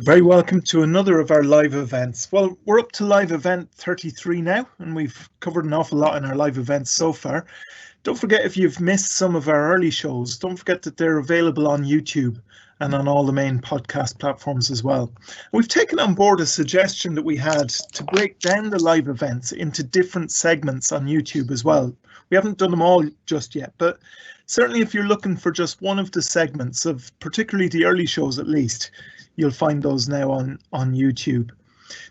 Very welcome to another of our live events. Well, we're up to live event 33 now, and we've covered an awful lot in our live events so far. Don't forget, if you've missed some of our early shows, don't forget that they're available on YouTube and on all the main podcast platforms as well. We've taken on board a suggestion that we had to break down the live events into different segments on YouTube as well. We haven't done them all just yet, but certainly if you're looking for just one of the segments of particularly the early shows at least, you'll find those now on YouTube.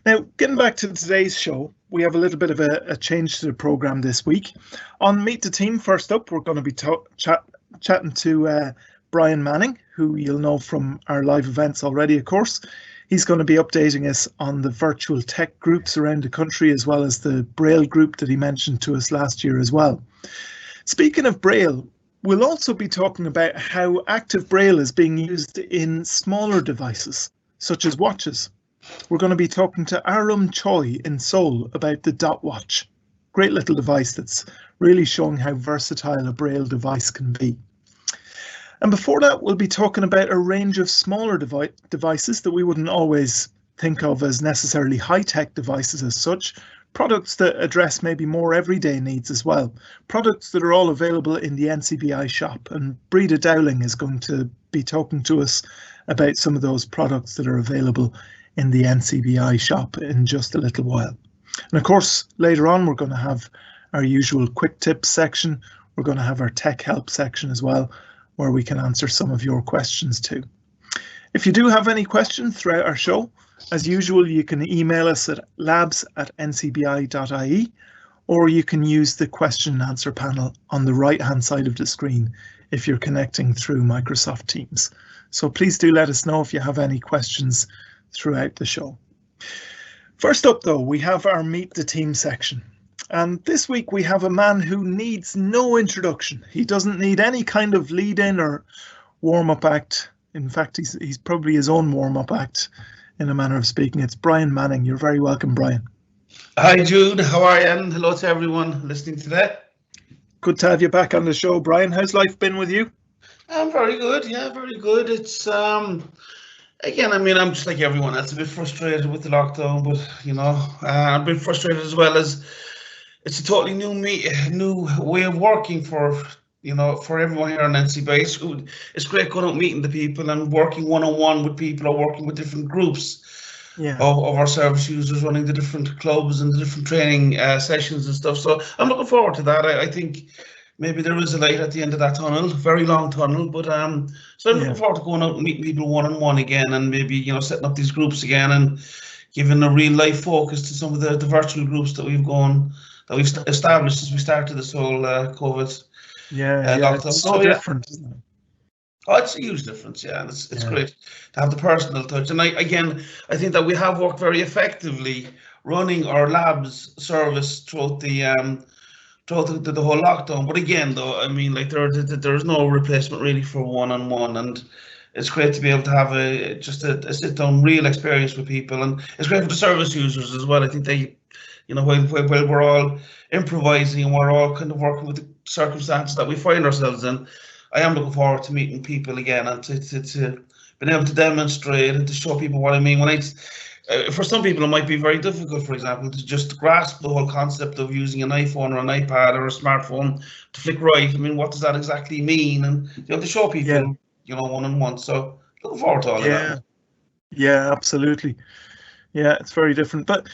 Now, getting back to today's show, we have a little bit of a change to the programme this week. On Meet the Team, first up, we're going to be chatting to Brian Manning, who you'll know from our live events already, of course. He's going to be updating us on the virtual tech groups around the country, as well as the Braille group that he mentioned to us last year as well. Speaking of Braille, we'll also be talking about how active Braille is being used in smaller devices, such as watches. We're going to be talking to Ah-Choi in Seoul about the Dot Watch. Great little device that's really showing how versatile a Braille device can be. And before that, we'll be talking about a range of smaller devices that we wouldn't always think of as necessarily high-tech devices as such, products that address maybe more everyday needs as well, products that are all available in the NCBI shop. And Breda Dowling is going to be talking to us about some of those products that are available in the NCBI shop in just a little while. And of course, later on, we're going to have our usual quick tips section. We're going to have our tech help section as well, where we can answer some of your questions too. If you do have any questions throughout our show, as usual, you can email us at labs@ncbi.ie, or you can use the question and answer panel on the right-hand side of the screen if you're connecting through Microsoft Teams. So please do let us know if you have any questions throughout the show. First up, though, we have our Meet the Team section. And this week we have a man who needs no introduction. He doesn't need any kind of lead-in or warm-up act. In fact, he's probably his own warm-up act, in a manner of speaking. It's Brian Manning. You're very welcome, Brian. Hi, Jude. How are you? And hello to everyone listening today. Good to have you back on the show, Brian. How's life been with you? I'm very good. Yeah, very good. It's again, I mean, I'm just like everyone else, a bit frustrated with the lockdown, but you know, I'm a bit frustrated as well as it's a totally new way of working for everyone here on NCBI. It's great going out meeting the people and working one-on-one with people or working with different groups of our service users, running the different clubs and the different training sessions and stuff. So I'm looking forward to that. I think maybe there is a light at the end of that tunnel, very long tunnel, but so I'm looking forward to going out and meeting people one-on-one again, and maybe setting up these groups again and giving a real life focus to some of the virtual groups that we've established since we started this whole COVID. Lockdown. It's so different, isn't it? Oh, it's a huge difference, and it's great to have the personal touch. And I think that we have worked very effectively running our labs service throughout the whole lockdown. But again, though, I mean, like there's no replacement really for one-on-one, and it's great to be able to have a sit-down real experience with people, and it's great for the service users as well. I think they, while we're all improvising and we're all kind of working with the circumstances that we find ourselves in, I am looking forward to meeting people again and to being able to demonstrate and to show people what I mean. For some people, it might be very difficult, for example, to just grasp the whole concept of using an iPhone or an iPad or a smartphone to flick right. I mean, what does that exactly mean? And to show people, one-on-one. So looking forward to all of that. Yeah, absolutely. Yeah, it's very different. But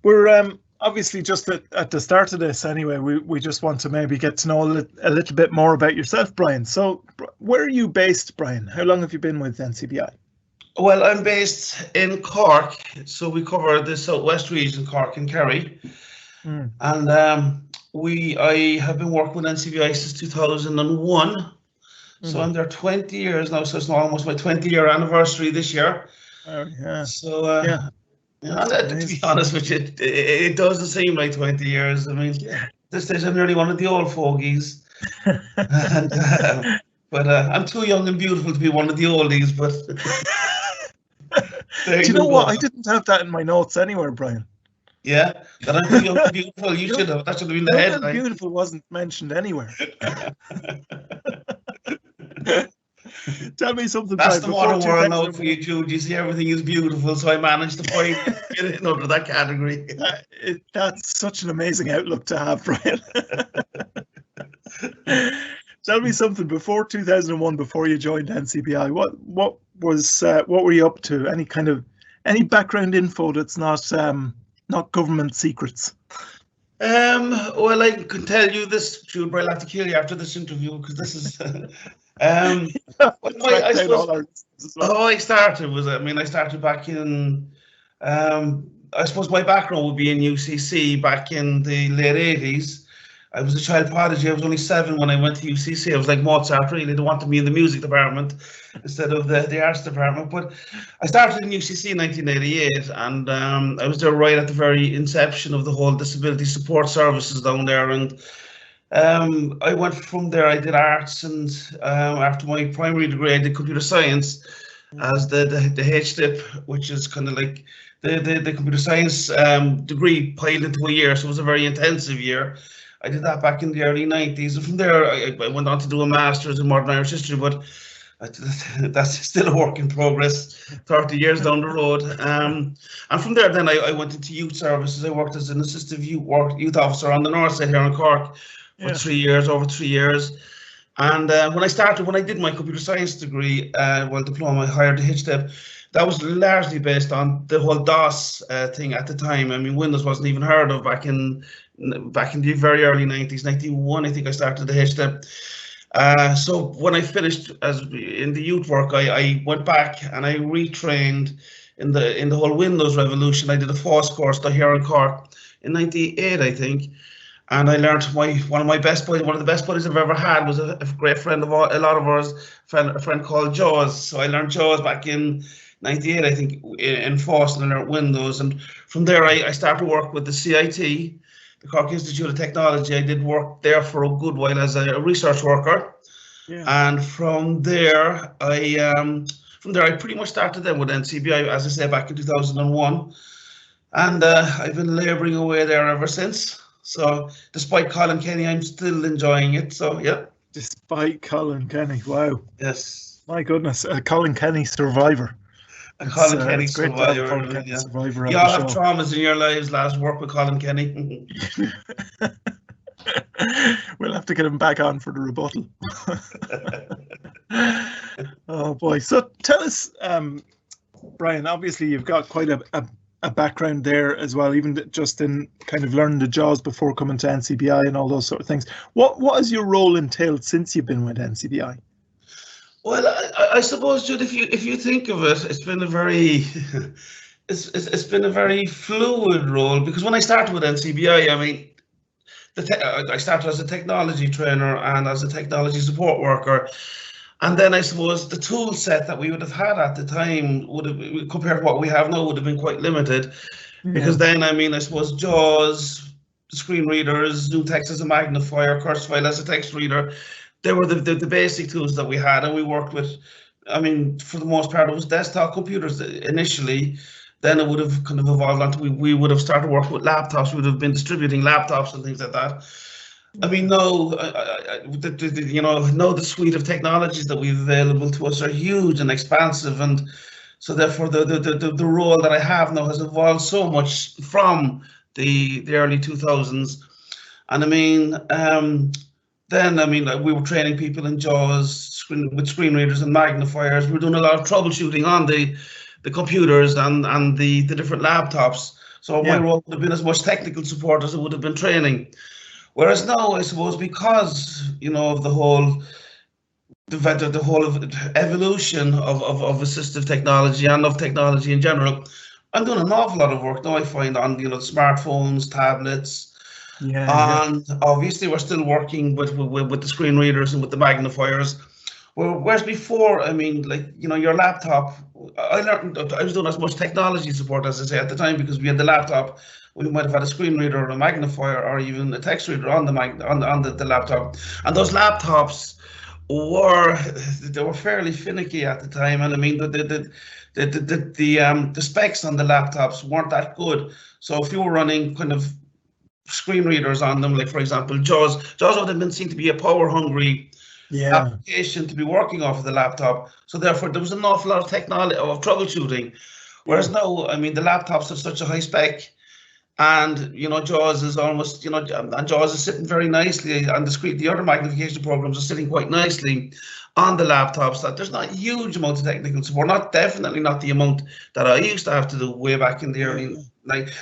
we're obviously just at the start of this anyway. We just want to maybe get to know a little bit more about yourself, Brian. So where are you based, Brian? How long have you been with NCBI? Well, I'm based in Cork, so we cover the southwest region, Cork and Kerry. And I have been working with NCBI since 2001. So I'm there 20 years now, so it's almost my 20-year anniversary this year. Oh, yeah. So, to be honest with you, it doesn't seem like 20 years. I mean, this stage I'm nearly one of the old fogies. But I'm too young and beautiful to be one of the oldies, but... Do you know what? I didn't have that in my notes anywhere, Brian. Yeah, that I'm too young and beautiful. You should have. That should have been the headline. Beautiful wasn't mentioned anywhere. Tell me something. That's Brian, the before modern world now 2001. for you, Jude. You see, everything is beautiful, so I managed to find get in under that category. That's such an amazing outlook to have, Brian. Tell me something before 2001, before you joined NCBI. What were you up to? Any background info that's not government secrets? Well, I can tell you this, Jude, but I'll have to kill you after this interview because this is. I suppose. I started back in. I suppose my background would be in UCC back in the late 80s. I was a child prodigy. I was only 7 when I went to UCC. I was like Mozart, really. They wanted me in the music department instead of the arts department. But I started in UCC in 1988, and I was there right at the very inception of the whole disability support services down there. And I went from there. I did arts, and after my primary degree, I did computer science as the HDIP, which is kind of like the computer science degree piled into a year. So it was a very intensive year. I did that back in the early 90s, and from there I went on to do a master's in modern Irish history, but that's still a work in progress 30 years down the road. And from there then I went into youth services. I worked as an assistive youth officer on the north side here in Cork for 3 years, over 3 years. And when I did my computer science degree, diploma, I hired the HDIP. That was largely based on the whole DOS thing at the time. I mean, Windows wasn't even heard of back in the very early 90s. 91, I think I started the HDIP. So when I finished in the youth work, I went back and I retrained in the whole Windows revolution. I did a FOSS course here in Cork in 98, I think. And I learned one of the best buddies I've ever had was a great friend of a lot of ours, a friend called Jaws. So I learned Jaws back in 98, I think, in FOSS, and I learned Windows. And from there, I started to work with the CIT, the Cork Institute of Technology. I did work there for a good while as a research worker. Yeah. And from there, I pretty much started then with NCBI, as I say, back in 2001. And I've been labouring away there ever since. So despite Colin Kenny, I'm still enjoying it. So yeah. Despite Colin Kenny, wow. Yes. My goodness, a Colin Kenny survivor. Colin Kenny survivor. Colin Kenny survivor. You all have traumas in your lives. Last work with Colin Kenny. We'll have to get him back on for the rebuttal. Oh boy! So tell us, Brian. Obviously, you've got quite a background there as well, even just in kind of learning the JAWS before coming to NCBI and all those sort of things. What has your role entailed since you've been with NCBI? Well, I suppose, Jude, if you think of it, it's been a very it's been a very fluid role, because when I started with NCBI, I mean, I started as a technology trainer and as a technology support worker. And then I suppose the tool set that we would have had at the time would have, compared to what we have now, would have been quite limited. Because then, I mean, I suppose JAWS, screen readers, Zoom text as a magnifier, Kurzweil as a text reader, they were the basic tools that we had. And we worked with, I mean, for the most part, it was desktop computers initially. Then it would have kind of evolved onto we would have started working with laptops. We would have been distributing laptops and things like that. I mean, now the suite of technologies that we've available to us are huge and expansive, and so therefore the role that I have now has evolved so much from the early 2000s. And I mean, then I mean, we were training people in JAWS with screen readers and magnifiers. We were doing a lot of troubleshooting on the computers and the different laptops. So my role would have been as much technical support as it would have been training. Whereas now, I suppose, because of the whole evolution of assistive technology and of technology in general, I'm doing an awful lot of work now. I find on smartphones, tablets, and obviously we're still working with the screen readers and with the magnifiers. Whereas before, I mean, like your laptop, I was doing as much technology support, as I say, at the time, because we had the laptop. We might have had a screen reader or a magnifier or even a text reader on the laptop, and those laptops were fairly finicky at the time. And I mean, the specs on the laptops weren't that good. So if you were running kind of screen readers on them, like for example JAWS would have been seen to be a power hungry Yeah. application to be working off of the laptop. So therefore, there was an awful lot of technology of troubleshooting. Whereas now, I mean, the laptops are such a high spec, and JAWS is almost, and JAWS is sitting very nicely on the screen. The other magnification programs are sitting quite nicely on the laptops. That there's not a huge amount of technical support. Definitely not the amount that I used to have to do way back in the early, like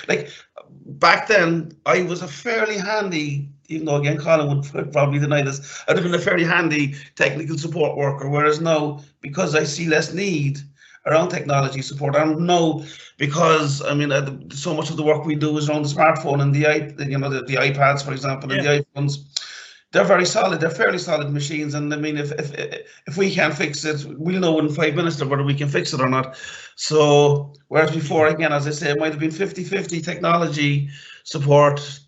back then. I was a fairly handy, even though again Colin would probably deny this, I'd have been a fairly handy technical support worker. Whereas now, because I see less need around technology support, and no, because I mean, so much of the work we do is around the smartphone and the the iPads, for example, and the iPhones. They're very solid. They're fairly solid machines, and I mean, if we can't fix it, we'll know in 5 minutes whether we can fix it or not. So whereas before, again, as I say, it might have been 50-50 technology support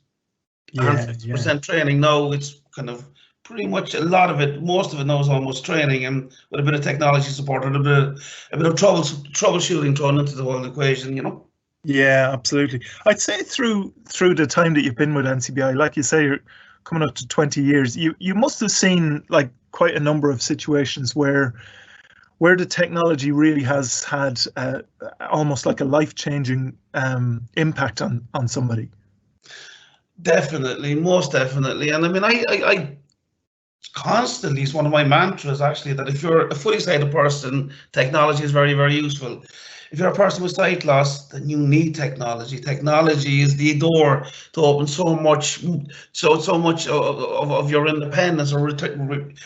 and 50% training. Now it's kind of pretty much a lot of it. Most of it now is almost training, and with a bit of technology support and a bit of troubleshooting thrown into the whole equation. Yeah, absolutely. I'd say through the time that you've been with NCBI, like you say, you're coming up to 20 years, you must have seen like quite a number of situations where the technology really has had almost like a life-changing impact on somebody. Definitely, most definitely. And I mean, I constantly, it's one of my mantras actually, that if you're a fully sighted person, technology is very, very useful. If you're a person with sight loss, then you need technology. Technology is the door to open so much of your independence, or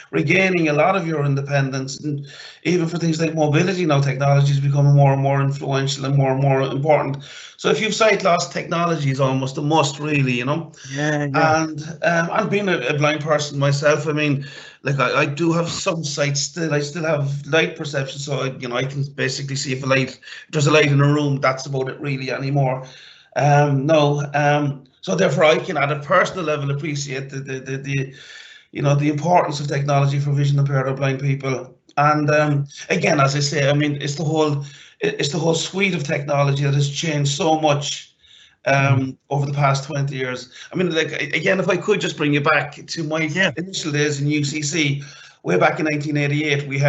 regaining a lot of your independence. And even for things like mobility now, technology is becoming more and more influential and more important. So if you've sight loss, technology is almost a must, really, Yeah. And being a blind person myself, I mean, like I do have some sight still. I still have light perception, so I can basically see if there's a light in a room. That's about it really anymore. So therefore I can at a personal level appreciate the importance of technology for vision impaired or blind people. And again, as I say, I mean, it's the whole suite of technology that has changed so much over the past 20 years. I mean, like, again, if I could just bring you back to my initial days in UCC, way back in 1988, we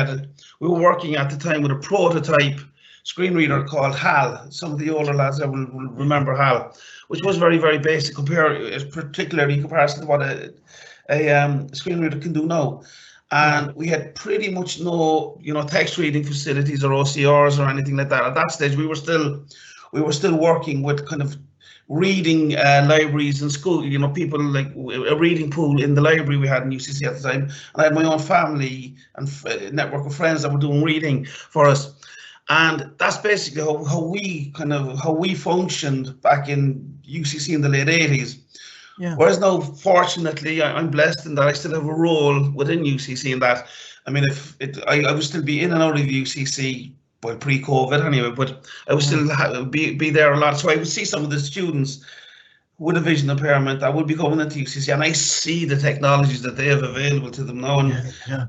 were working at the time with a prototype screen reader called HAL. Some of the older lads will remember HAL, which was very, very basic, particularly in comparison to what a screen reader can do now. And we had pretty much no, text reading facilities or OCRs or anything like that. At that stage, we were still working with kind of reading libraries in school. People like a reading pool in the library we had in UCC at the time. And I had my own family and network of friends that were doing reading for us. And that's basically how we functioned back in UCC in the late 80s. Yeah. Whereas now, fortunately, I'm blessed in that I still have a role within UCC in that. I mean, I would still be in and out of UCC, well, pre-COVID anyway, but I would still be there a lot. So I would see some of the students with a vision impairment that would be coming into UCC, and I see the technologies that they have available to them now. And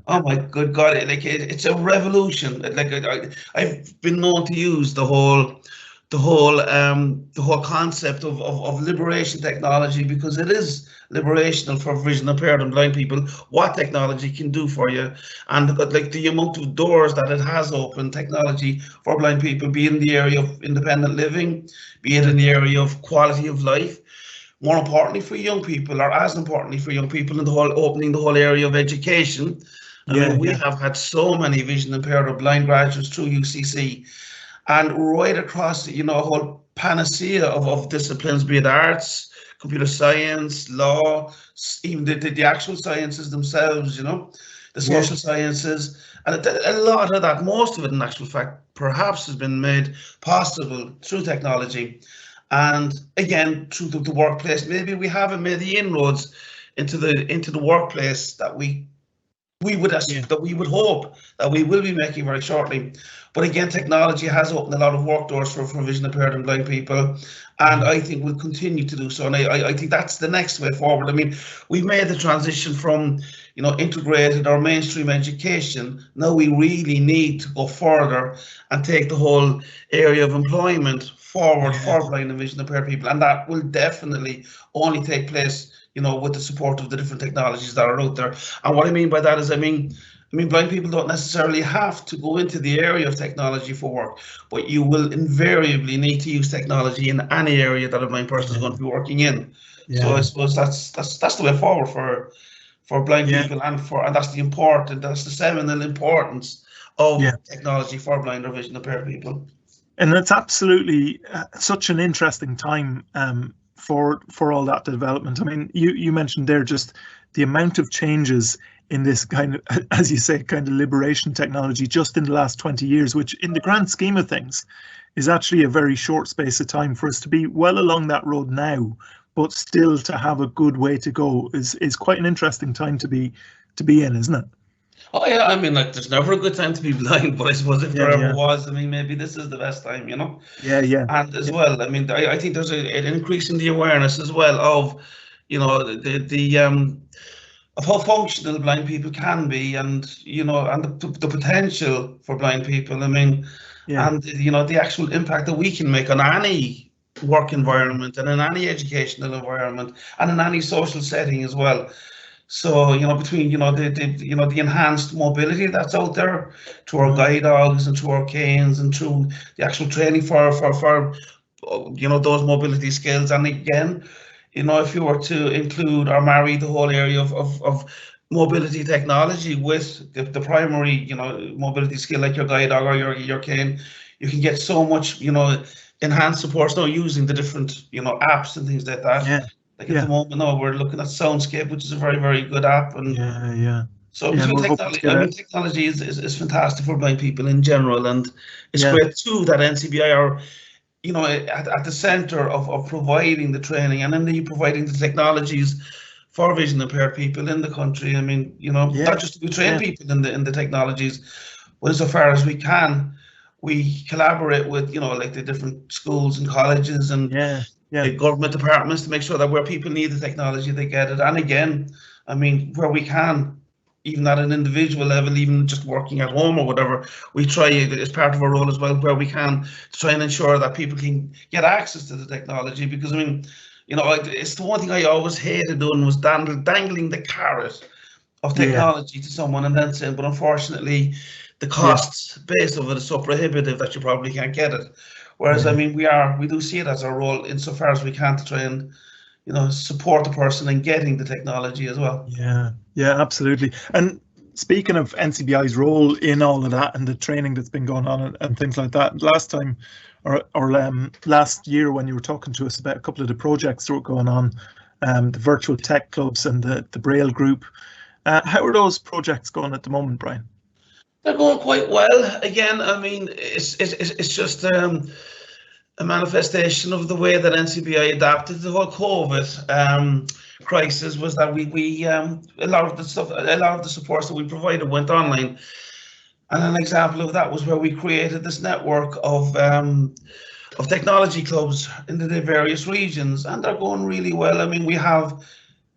oh my good God, it's a revolution. Like I've been known to use the whole concept of liberation technology, because it is liberational for vision impaired and blind people what technology can do for you, and like the amount of doors that it has opened, technology for blind people, be in the area of independent living, be it in the area of quality of life, more importantly for young people, or as importantly for young people, in opening the whole area of education. I mean, we have had so many vision impaired or blind graduates through UCC, and right across, a whole panacea of disciplines, be it arts, computer science, law, even the actual sciences themselves, the social sciences. And a lot of that, most of it in actual fact, perhaps has been made possible through technology. And again, through the workplace, maybe we haven't made the inroads into the workplace that we would hope that we will be making very shortly. But again, technology has opened a lot of work doors for vision impaired and blind people, and I think will continue to do so. And I think that's the next way forward. I mean, we've made the transition from integrated or mainstream education. Now we really need to go further and take the whole area of employment forward for blind and vision impaired people, and that will definitely only take place you know, with the support of the different technologies that are out there. And what I mean by that is, I mean, blind people don't necessarily have to go into the area of technology for work, but you will invariably need to use technology in any area that a blind person is going to be working in. So I suppose that's the way forward for blind people, and that's the seminal importance of technology for blind or vision impaired people. And it's absolutely such an interesting time for all that development. I mean, you mentioned there just the amount of changes in this kind of, as you say, kind of liberation technology just in the last 20 years, which in the grand scheme of things is actually a very short space of time for us to be well along that road now, but still to have a good way to go is quite an interesting time to be in, isn't it? Oh yeah, I mean, like, there's never a good time to be blind, but I suppose if there ever was, I mean, maybe this is the best time, you know? And as well, I mean, I think there's an increase in the awareness as well of, you know, of how functional blind people can be, and, you know, and the potential for blind people. I mean, and, you know, the actual impact that we can make on any work environment and in any educational environment and in any social setting as well. So, you know, between, you know, the enhanced mobility that's out there, to our guide dogs and to our canes, and through the actual training for you know, those mobility skills. And again, you know, if you were to include or marry the whole area of mobility technology with the primary, you know, mobility skill like your guide dog or your cane, you can get so much, you know, enhanced support now using the different, you know, apps and things like that. Like at the moment now, we're looking at Soundscape, which is a very, very good app. And so between technology, I mean, technology is fantastic for blind people in general, and it's great too that NCBI are, you know, at the center of providing the training and indeed providing the technologies for vision impaired people in the country. I mean, you know, not just to train people in the technologies, but insofar as we can, we collaborate with, you know, like the different schools and colleges and the government departments to make sure that where people need the technology, they get it. And again, I mean, where we can, even at an individual level, even just working at home or whatever, we try, as part of our role as well, where we can, to try and ensure that people can get access to the technology. Because I mean, you know, it's the one thing I always hated doing, was dangling the carrot of technology to someone and then saying, but unfortunately, the cost base of it is so prohibitive that you probably can't get it. Whereas, I mean, we do see it as our role insofar as we can to try and, you know, support the person in getting the technology as well. Yeah, absolutely. And speaking of NCBI's role in all of that and the training that's been going on and things like that, last time or last year when you were talking to us about a couple of the projects that were going on, the virtual tech clubs and the Braille group, how are those projects going at the moment, Brian? They're going quite well. Again, I mean, it's just a manifestation of the way that NCBI adapted to the whole COVID crisis. Was that we a lot of the supports that we provided went online, and an example of that was where we created this network of technology clubs in the various regions, and they're going really well. I mean, we have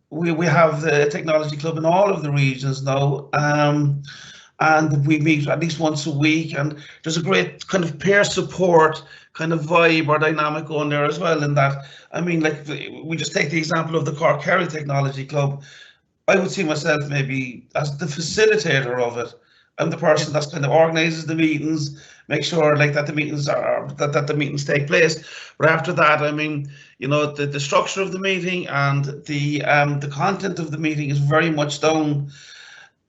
the technology club in all of the regions now. And we meet at least once a week, and there's a great kind of peer support kind of vibe or dynamic going there as well. In that, I mean, like, we just take the example of the Cork Kerry Technology Club. I would see myself maybe as the facilitator of it. I'm the person that's kind of organizes the meetings, make sure like that the meetings are that the meetings take place. But after that, I mean, you know, the structure of the meeting and the content of the meeting is very much down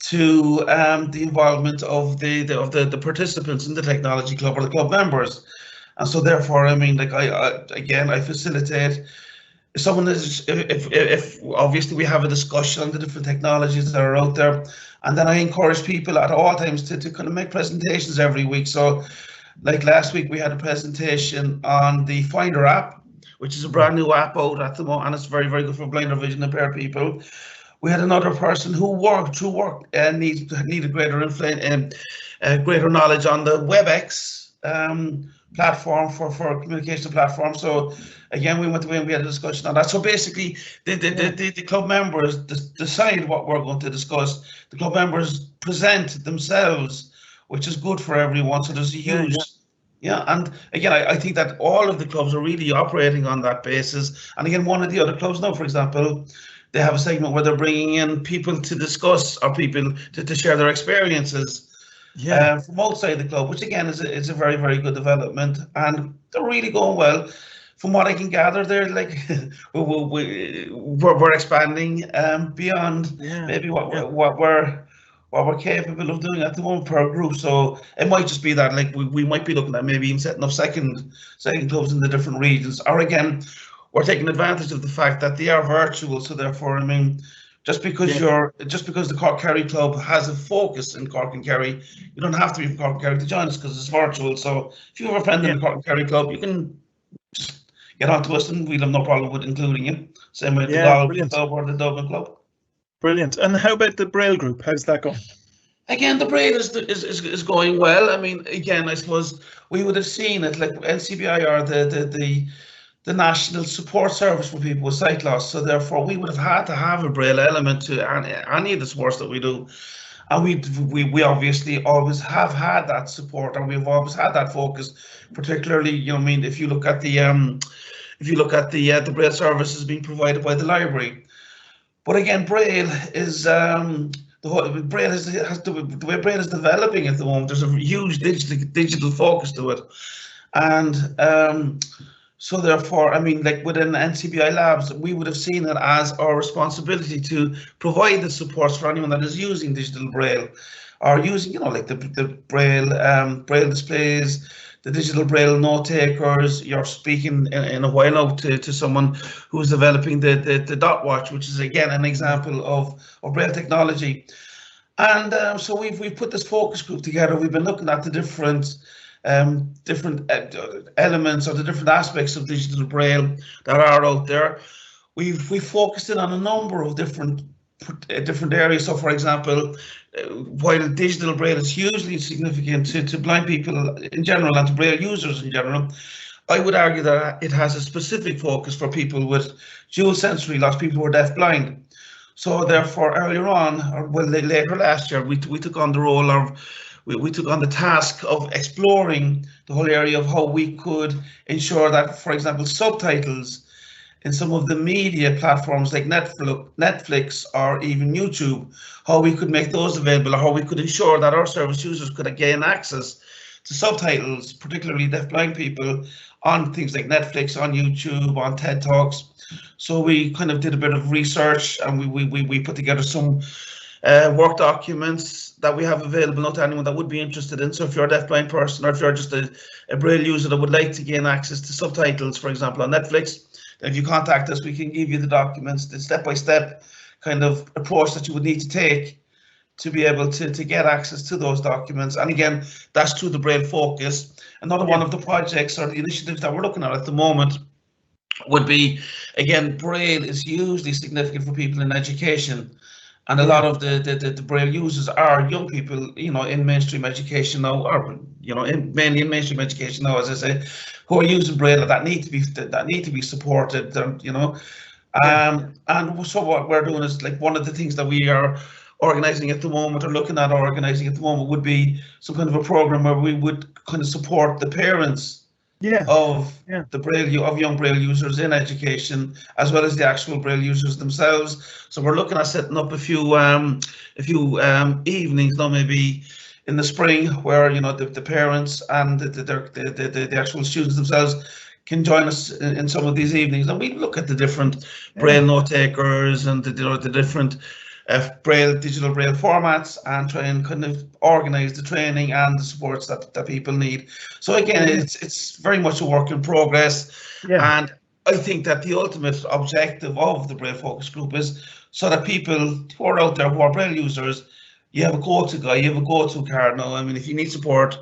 to the involvement of the participants in the technology club or the club members. And so therefore, I mean, like, I facilitate. If someone is, if obviously we have a discussion on the different technologies that are out there, and then I encourage people at all times to kind of make presentations every week. So like last week we had a presentation on the Finder app, which is a brand new app out at the moment, and it's very, very good for blind or vision impaired people. We had another person who needed greater knowledge on the WebEx platform for communication platform. So again, we went away and we had a discussion on that. So basically, the club members decide what we're going to discuss. The club members present themselves, which is good for everyone. So there's a huge and again, I think that all of the clubs are really operating on that basis. And again, one of the other clubs now, for example, they have a segment where they're bringing in people to discuss, or people to share their experiences from outside the club, which again is a very, very good development, and they're really going well. From what I can gather, they're like we're expanding beyond maybe what we're capable of doing at the moment per group. So it might just be that like we might be looking at maybe even setting up second clubs in the different regions, or again, we're taking advantage of the fact that they are virtual. So therefore, I mean, just because the Cork Kerry Club has a focus in Cork and Kerry, you don't have to be from Cork and Kerry to join us because it's virtual. So if you have a friend in the Cork and Kerry Club, you can just get on to us and we'll have no problem with including you. Same with the Galway Club or the Dublin Club. Brilliant. And how about the Braille group? How's that going? Again, the Braille is going well. I mean, again, I suppose we would have seen it, like NCBI are the national support service for people with sight loss. So therefore, we would have had to have a Braille element to any of the sports that we do. And we obviously always have had that support, and we've always had that focus, particularly, you know, I mean, if you look at the Braille services being provided by the library. But again, Braille is the way Braille is developing at the moment. There's a huge digital focus to it, and so therefore, I mean, like within NCBI Labs, we would have seen it as our responsibility to provide the supports for anyone that is using digital Braille, or using, you know, like the Braille displays, the digital Braille note takers. You're speaking in a while now to someone who is developing the Dot Watch, which is again an example of Braille technology. And so we've put this focus group together. We've been looking at the different elements or the different aspects of digital Braille that are out there. We've focused in on a number of different areas. So, for example, while digital Braille is hugely significant to blind people in general and to Braille users in general, I would argue that it has a specific focus for people with dual sensory loss, people who are deaf-blind. So, therefore, earlier on, or well, later last year, we took on the role of we took on the task of exploring the whole area of how we could ensure that, for example, subtitles in some of the media platforms like Netflix or even YouTube, how we could make those available, or how we could ensure that our service users could gain access to subtitles, particularly deafblind people, on things like Netflix, on YouTube, on TED Talks. So we kind of did a bit of research, and we put together some work documents that we have available now to anyone that would be interested in. So if you're a deafblind person, or if you're just a Braille user that would like to gain access to subtitles, for example, on Netflix, then if you contact us, we can give you the documents, the step-by-step kind of approach that you would need to take to be able to get access to those documents. And again, that's through the Braille focus. Another one of the projects or the initiatives that we're looking at the moment would be, again, Braille is hugely significant for people in education. And a lot of the Braille users are young people, you know, in mainstream education now, or you know, mainly in mainstream education now, as I say, who are using Braille that need to be supported, you know. And so what we're doing is, like, one of the things that we are organising at the moment, or looking at organising at the moment, would be some kind of a program where we would kind of support the parents of the Braille, of young Braille users in education, as well as the actual Braille users themselves. So we're looking at setting up a few evenings now, maybe in the spring, where, you know, the parents and the actual students themselves can join us in some of these evenings, and we look at the different Braille note takers and the different digital Braille formats, and try and kind of organise the training and the supports that people need. So again, it's very much a work in progress, and I think that the ultimate objective of the Braille Focus Group is so that people who are out there who are Braille users, you have a go-to guy, you have a go-to card now. I mean, if you need support,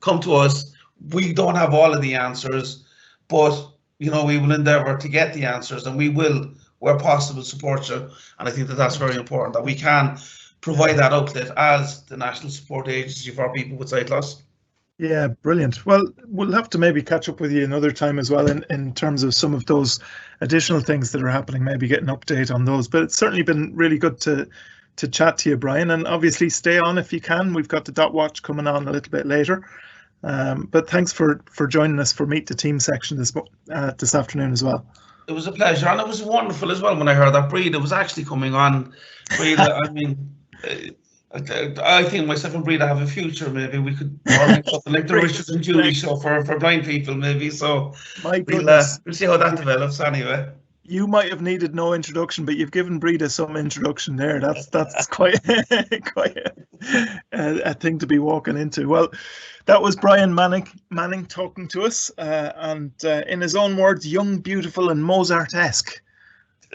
come to us. We don't have all of the answers, but you know, we will endeavour to get the answers, and we will, where possible, support you. And I think that that's very important, that we can provide that outlet as the national support agency for people with sight loss. Yeah, brilliant. Well, we'll have to maybe catch up with you another time as well in terms of some of those additional things that are happening, maybe get an update on those. But it's certainly been really good to chat to you, Brian, and obviously stay on if you can. We've got the Dot Watch coming on a little bit later. But thanks for joining us for Meet the Team section this afternoon as well. It was a pleasure, and it was wonderful as well when I heard that Breda was actually coming on. Breda, I mean, I think myself and Breda have a future. Maybe we could organise something like the Great. Richard and Julie show for blind people, maybe. So My goodness. we'll see how that develops anyway. You might have needed no introduction, but you've given Breda some introduction there. That's quite quite a thing to be walking into. Well, that was Brian Manning talking to us, and in his own words, young, beautiful, and Mozart-esque.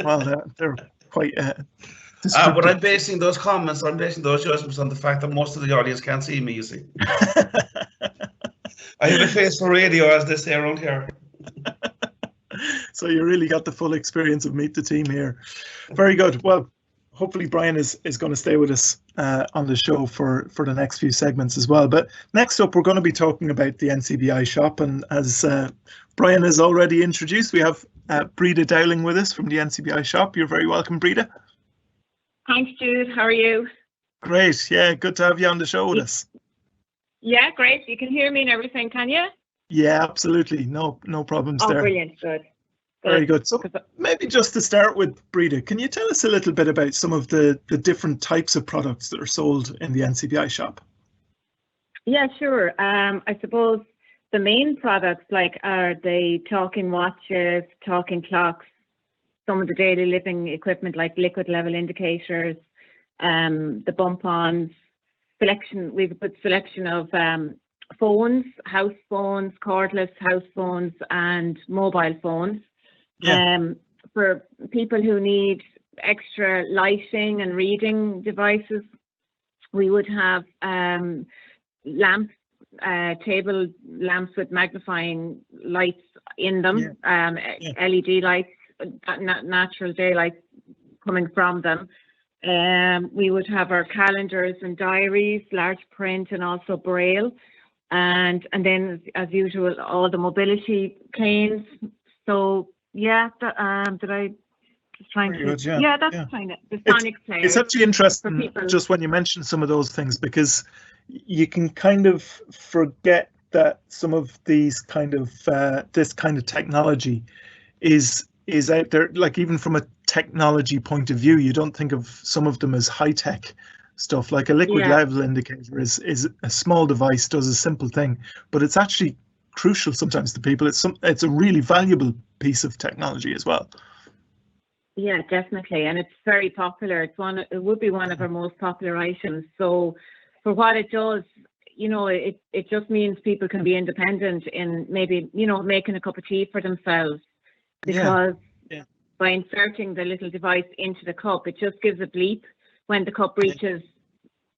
Well, they're quite. But I'm basing those comments, I'm basing those judgments on the fact that most of the audience can't see me. You see, I have a face for radio, as they say around here. So you really got the full experience of Meet the Team here. Very good. Well, hopefully Brian is going to stay with us on the show for the next few segments as well. But next up, we're going to be talking about the NCBI shop. And as Brian has already introduced, we have Breda Dowling with us from the NCBI shop. You're very welcome, Breda. Thanks, Jude. How are you? Great. Yeah, good to have you on the show with us. Yeah, great. You can hear me and everything, can you? Yeah, absolutely. No problems there. Oh, brilliant. Good. Very good. So maybe just to start with, Breda, can you tell us a little bit about some of the different types of products that are sold in the NCBI shop? Yeah, sure. I suppose the main products are the talking watches, talking clocks, some of the daily living equipment like liquid level indicators, the bump-ons, selection. We've put selection of phones, house phones, cordless house phones, and mobile phones. Yeah. For people who need extra lighting and reading devices, we would have lamps, table lamps with magnifying lights in them, LED lights, natural daylight coming from them. We would have our calendars and diaries, large print, and also Braille, and then as usual all the mobility canes. So yeah, did I just trying to? Good, yeah, that's kind of the sonic players. It's actually interesting just when you mention some of those things, because you can kind of forget that some of these kind of this kind of technology is out there. Like even from a technology point of view, you don't think of some of them as high-tech stuff. Like a liquid level indicator is a small device, does a simple thing, but it's actually crucial sometimes to people. It's a really valuable piece of technology as well. Yeah, definitely, and it's very popular. It would be one of our most popular items. So for what it does, it just means people can be independent in maybe making a cup of tea for themselves, because by inserting the little device into the cup, it just gives a bleep when the cup reaches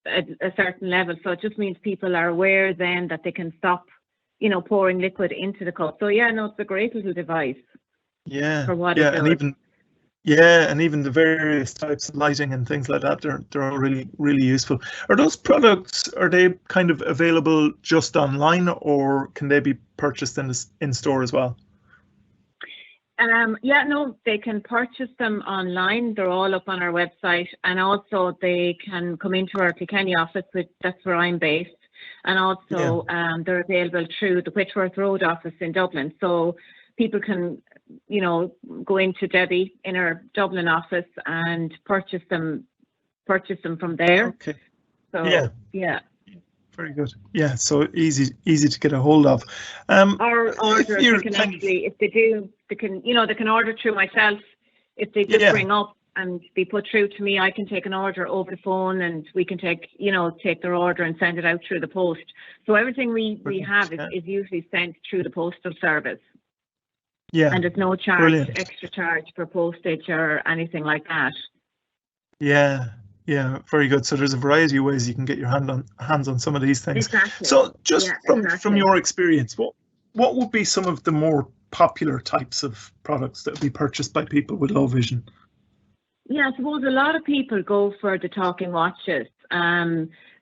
a certain level. So it just means people are aware then that they can stop pouring liquid into the cup. So yeah, no, it's a great little device. Yeah, for what it does. And even the various types of lighting and things like that, they're all really useful. Are those products, are they kind of available just online, or can they be purchased in store as well? Yeah, no, they can purchase them online. They're all up on our website, and also they can come into our Kilkenny office, that's where I'm based. And also they're available through the Whitworth Road office in Dublin. So people can, go into Debbie in our Dublin office and purchase them from there. Okay. So yeah. Very good. Yeah, so easy to get a hold of. Or orders, they can actually, if they do, they can order through myself. If they just ring up and be put through to me, I can take an order over the phone, and we can take their order and send it out through the post. So everything we have is usually sent through the postal service. Yeah. And there's no charge, extra charge for postage or anything like that. Yeah, very good. So there's a variety of ways you can get your hands on some of these things. Exactly. So just from your experience, what would be some of the more popular types of products that would be purchased by people with low vision? Yeah, I suppose a lot of people go for the talking watches.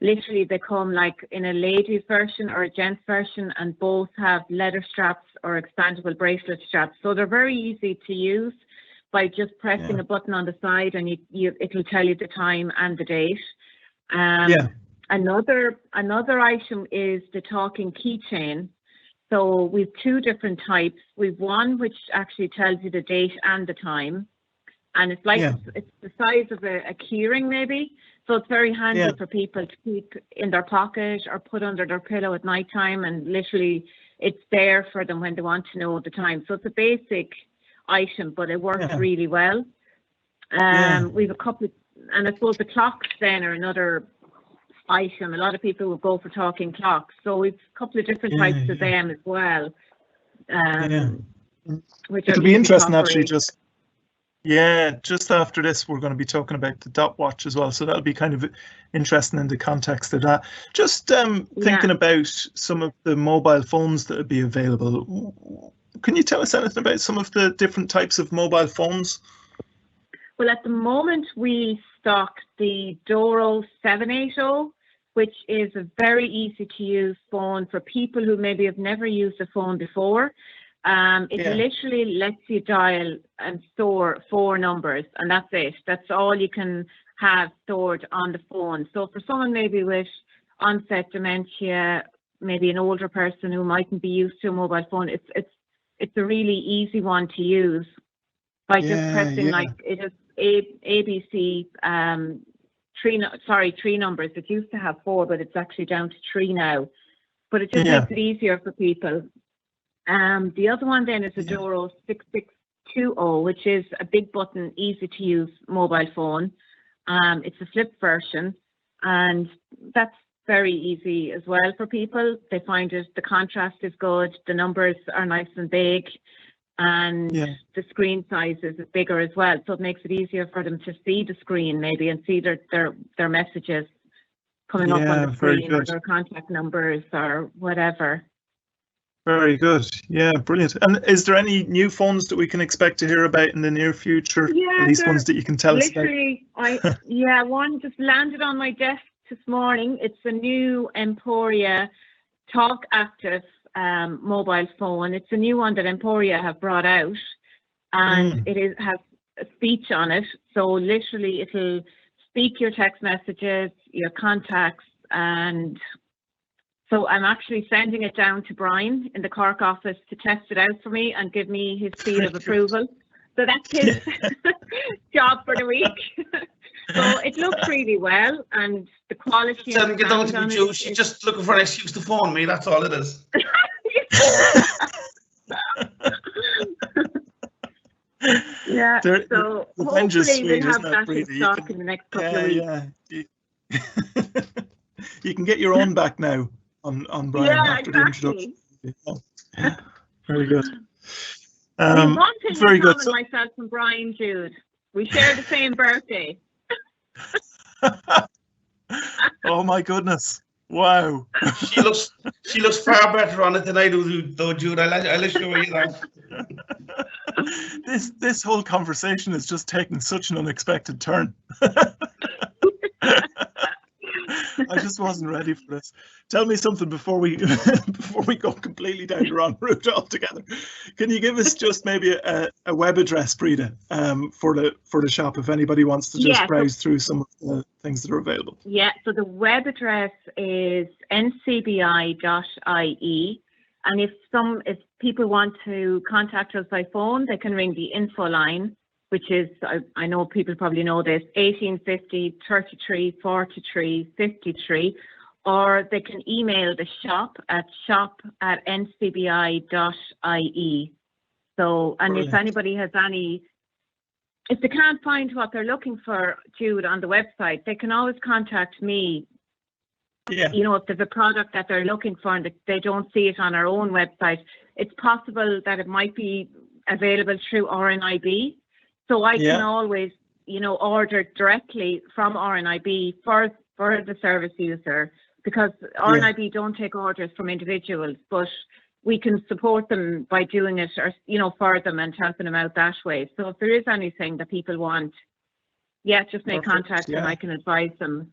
Literally, they come like in a ladies version or a gents version, and both have leather straps or expandable bracelet straps. So they're very easy to use by just pressing a button on the side, and it'll tell you the time and the date. Another item is the talking keychain. So we've two different types. We've one which actually tells you the date and the time, and it's like it's the size of a keyring maybe. So it's very handy for people to keep in their pocket or put under their pillow at night time, and literally it's there for them when they want to know the time. So it's a basic item, but it works really well. We've a couple of, and I suppose the clocks then are another item. A lot of people will go for talking clocks. So we've a couple of different types of them as well. Which it'll be interesting actually. Just after this, we're going to be talking about the Dot watch as well. So that'll be kind of interesting in the context of that. Just thinking about some of the mobile phones that would be available. Can you tell us anything about some of the different types of mobile phones? Well, at the moment, we stock the Doro 780, which is a very easy to use phone for people who maybe have never used a phone before. It literally lets you dial and store 4 numbers, and that's it. That's all you can have stored on the phone. So for someone maybe with onset dementia, maybe an older person who mightn't be used to a mobile phone, it's a really easy one to use by just pressing like it is ABC 3 numbers. It used to have 4, but it's actually down to 3 now. But it just makes it easier for people. The other one then is a Doro 6620, which is a big button, easy to use mobile phone. It's a flip version, and that's very easy as well for people. They find the contrast is good, the numbers are nice and big, and the screen size is bigger as well. So it makes it easier for them to see the screen maybe and see their messages coming up on the screen, or their contact numbers or whatever. Very good. Yeah, brilliant. And is there any new phones that we can expect to hear about in the near future? At least ones that you can tell us about? One just landed on my desk this morning. It's a new Emporia Talk Active mobile phone. It's a new one that Emporia have brought out, and it has a speech on it. So literally it'll speak your text messages, your contacts, and so I'm actually sending it down to Brian in the Cork office to test it out for me and give me his seal of approval. So that's his job for the week. So it looks really well, and the quality. Get down to me, Joe. She's just looking for an excuse to phone me. That's all it is. So hopefully we'll have that in stock in the next couple of weeks. You can get your own back now on Brian after the introduction. Yeah. Very good. One thing very good. Myself and Brian, Jude, we share the same birthday. Oh my goodness! Wow. She looks far better on it than I do, though, Jude. I'll assure you that. This whole conversation is just taking such an unexpected turn. I just wasn't ready for this. Tell me something before we go completely down the wrong route altogether. Can you give us just maybe a web address, Breda, for the shop if anybody wants to just browse through some of the things that are available? Yeah, so the web address is ncbi.ie, and if people want to contact us by phone, they can ring the info line, which is, I know people probably know this, 1850 33 43 53, or they can email the shop at shop@ncbi.ie. So, and if anybody has if they can't find what they're looking for, Jude, on the website, they can always contact me. You know, if there's a product that they're looking for and they don't see it on our own website, it's possible that it might be available through RNIB. So I can always, order directly from RNIB for the service user, because RNIB don't take orders from individuals, but we can support them by doing it, or for them and helping them out that way. So if there is anything that people want, just make contact and I can advise them.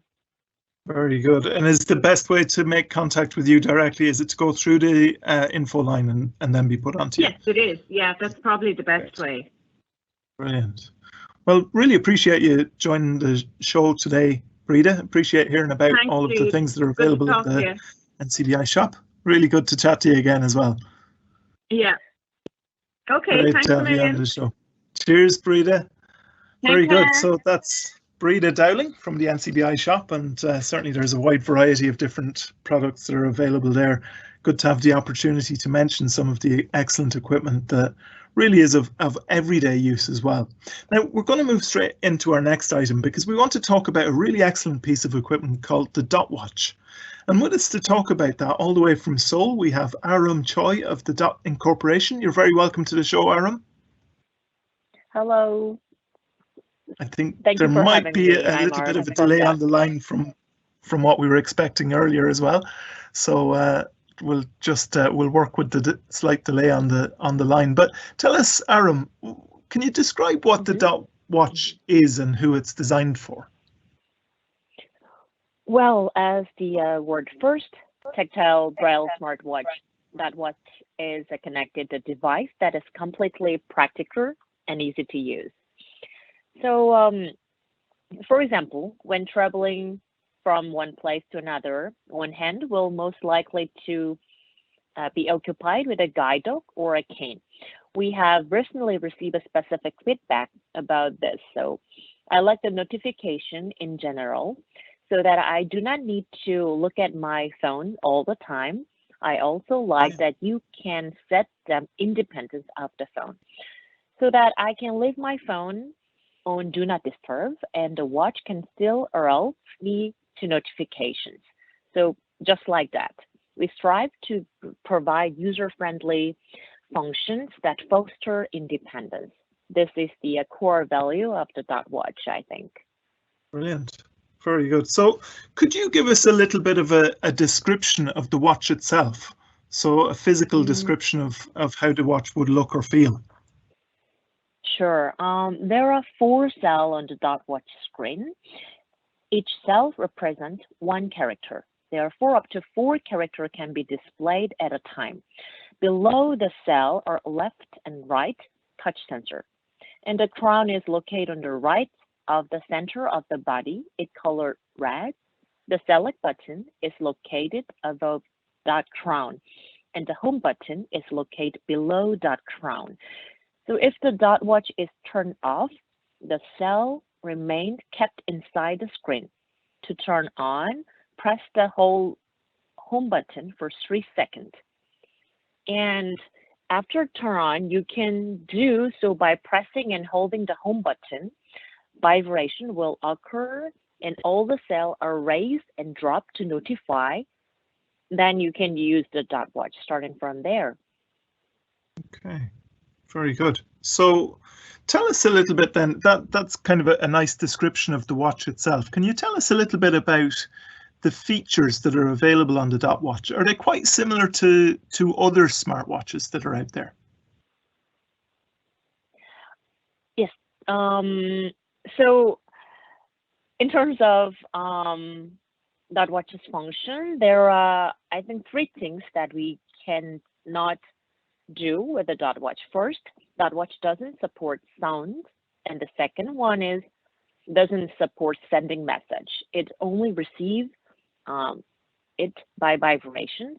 Very good. And is the best way to make contact with you directly, is it to go through the info line and then be put onto you? Yes, it is. Yeah, that's probably the best way. Brilliant. Well, really appreciate you joining the show today, Breda. Appreciate hearing about all of the things that are available at the NCBI shop. Really good to chat to you again as well. Yeah. Okay, Great thanks to a have you on million. the show. Cheers, Breda. Very Take good. care. So that's Breda Dowling from the NCBI shop, and certainly there's a wide variety of different products that are available there. Good to have the opportunity to mention some of the excellent equipment that really is of everyday use as well. Now, we're going to move straight into our next item because we want to talk about a really excellent piece of equipment called the Dot Watch. And with us to talk about that all the way from Seoul, we have Ah-Choi of the Dot Incorporation. You're very welcome to the show, Aram. Hello. I think Thank there you for might having be me. a I'm little bit of a Arlene delay from on the line from what we were expecting earlier as well. So we'll just we'll work with the slight delay on the line. But tell us, Aram, can you describe what the Dot Watch is and who it's designed for? Well, as the word first, tactile Braille smartwatch. That watch is a connected device that is completely practical and easy to use. So, for example, when traveling from one place to another, one hand will most likely to be occupied with a guide dog or a cane. We have recently received a specific feedback about this, so I like the notification in general so that I do not need to look at my phone all the time. I also like that you can set them independent of the phone so that I can leave my phone on Do Not Disturb and the watch can still alert me to notifications. So just like that, we strive to provide user-friendly functions that foster independence. This is the core value of the Dot Watch, I think. Brilliant. Very good. So could you give us a little bit of a description of the watch itself? So a physical description of how the watch would look or feel. Sure. There are 4 cells on the Dot Watch screen. Each cell represents one character. Therefore, up to 4 characters can be displayed at a time. Below the cell are left and right touch sensor. And the crown is located on the right of the center of the body. It colored red. The select button is located above that crown. And the home button is located below that crown. So if the Dot Watch is turned off, the cell remained kept inside the screen. To turn on, press the whole home button for 3 seconds. And after turn on, you can do so by pressing and holding the home button. Vibration will occur and all the cells are raised and dropped to notify. Then you can use the Dot Watch starting from there. Okay, very good. So tell us a little bit then, that's kind of a nice description of the watch itself. Can you tell us a little bit about the features that are available on the Dot Watch? Are they quite similar to other smartwatches that are out there? Yes. So in terms of Dot Watch's function, there are, I think, 3 things that we cannot do with the Dot Watch. First, Dot Watch doesn't support sound, and the second one is doesn't support sending message. It only receives it by vibrations.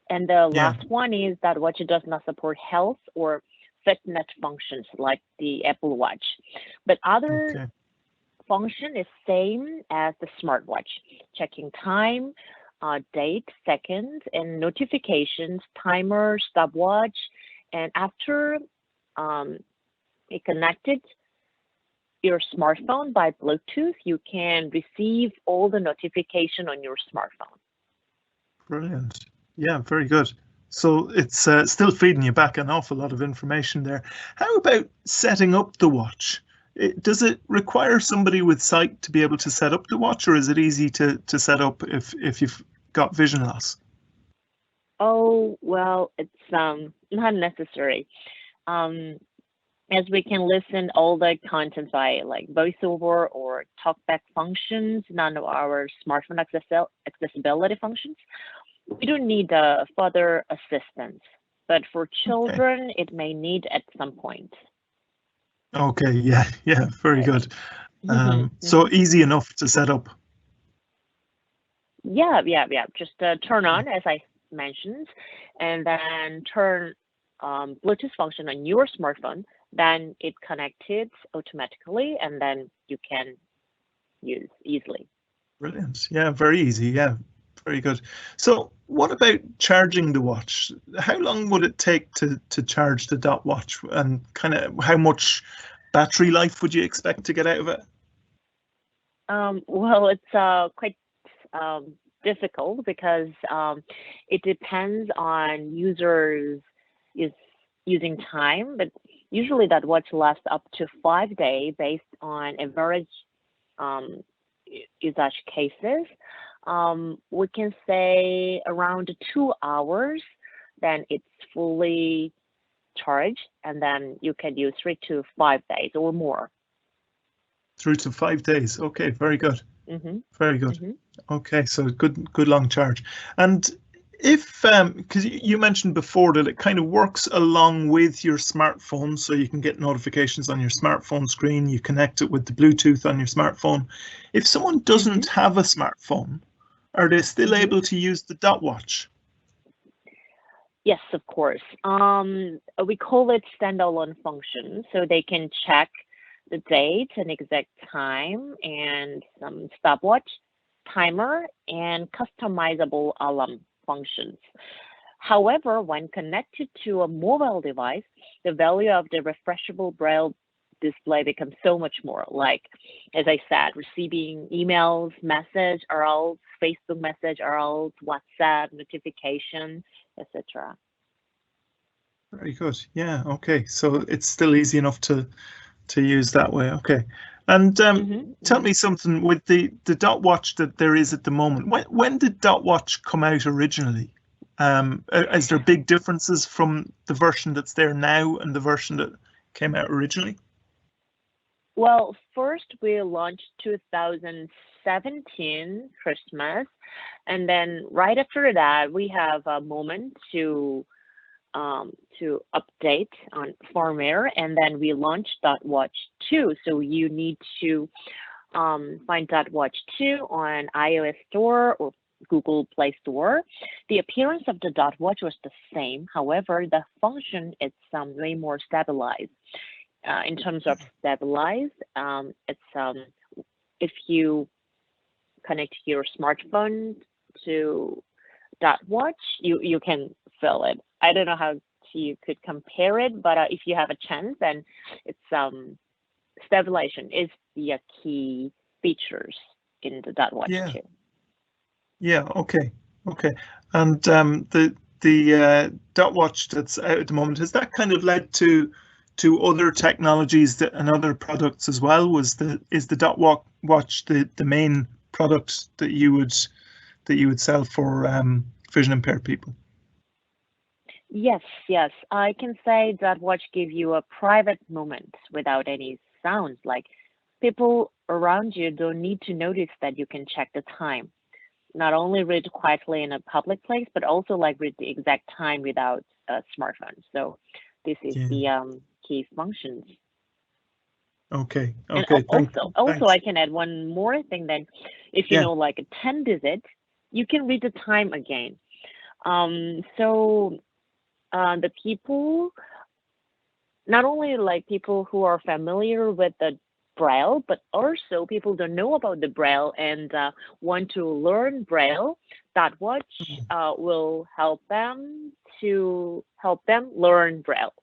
And the last one is that Watch does not support health or fitness functions like the Apple Watch. But other function is same as the smartwatch, checking time, date, seconds, and notifications, timer, stopwatch. And after it connected your smartphone by Bluetooth, you can receive all the notification on your smartphone. Brilliant. Yeah, very good. So it's still feeding you back an awful lot of information there. How about setting up the watch? Does it require somebody with sight to be able to set up the watch, or is it easy to set up if you've got vision loss? Oh, well, it's not necessary. As we can listen all the content by like voiceover or talkback functions, none of our smartphone accessibility functions. We don't need further assistance, but for children, it may need at some point. Okay, yeah, very good. So easy enough to set up. Yeah. Just turn on, as I mentioned, and then turn Bluetooth function on your smartphone, then it connected automatically, and then you can use easily. Brilliant. Yeah, very easy. Yeah, very good. So what about charging the watch? How long would it take to charge the Dot Watch, and kind of how much battery life would you expect to get out of it? Well, it's quite difficult because it depends on users is using time, but usually that watch lasts up to 5 days based on average usage cases. We can say around 2 hours, then it's fully charged, and then you can use 3 to 5 days or more. 3 to 5 days. Okay, very good. Very good. Okay, so good long charge. And if because you mentioned before that it kind of works along with your smartphone, so you can get notifications on your smartphone screen, you connect it with the Bluetooth on your smartphone. If someone doesn't have a smartphone, are they still able to use the Dot Watch? Yes, of course. We call it standalone function, so they can check the date and exact time and some stopwatch, timer, and customizable alarm functions. However, when connected to a mobile device, the value of the refreshable Braille display becomes so much more. Like, as I said, receiving emails, message alerts, Facebook message alerts, WhatsApp notification, etc. Very good. Yeah. Okay. So it's still easy enough to use that way. Okay. And tell me something with the Dot Watch that there is at the moment. When did Dot Watch come out originally? Is there big differences from the version that's there now and the version that came out originally? Well, first we launched 2017 Christmas, and then right after that we have a moment to update on firmware, and then we launched Dot Watch 2. So you need to find Dot Watch 2 on iOS Store or Google Play Store. The appearance of the Dot Watch was the same. However, the function is way more stabilized. In terms of stabilized, it's if you connect your smartphone to Dot Watch, you can feel it. I don't know how you could compare it, but if you have a chance, then it's stabilization is the key features in the Dot Watch too. Yeah. Okay. And the Dot Watch that's out at the moment, has that kind of led to other technologies and other products as well? Is the Dot Watch the main product that you would sell for vision impaired people? Yes. I can say Dot Watch give you a private moment without any sounds. Like, people around you don't need to notice that you can check the time. Not only read quietly in a public place, but also like read the exact time without a smartphone. So this is the key functions. Okay. And also I can add one more thing. Then, if you know like a 10 digit, you can read the time again. The people, not only like people who are familiar with the Braille, but also people don't know about the Braille and want to learn Braille, Dot Watch will help them learn Braille.